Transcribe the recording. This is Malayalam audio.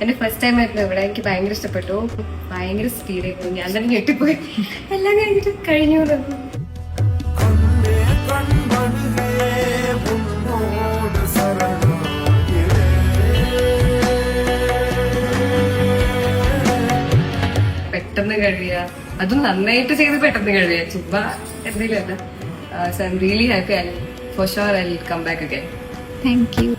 എന്റെ ഫസ്റ്റ് ടൈം ആയിരുന്നു ഇവിടെ. എനിക്ക് ഭയങ്കര ഇഷ്ടപ്പെട്ടു. ഭയങ്കര സ്പീഡായിരുന്നു. ഞാൻ തന്നെ ഞെട്ടിപ്പോയി. എല്ലാം കഴിഞ്ഞിട്ട് കഴിഞ്ഞു. പെട്ടെന്ന് കഴിയുക, അതും നന്നായിട്ട് ചെയ്ത് പെട്ടെന്ന് കഴിയുക. ചുമ്മാ എന്തെങ്കിലും അല്ല. So I am really happy. And for sure I will come back again. Thank you.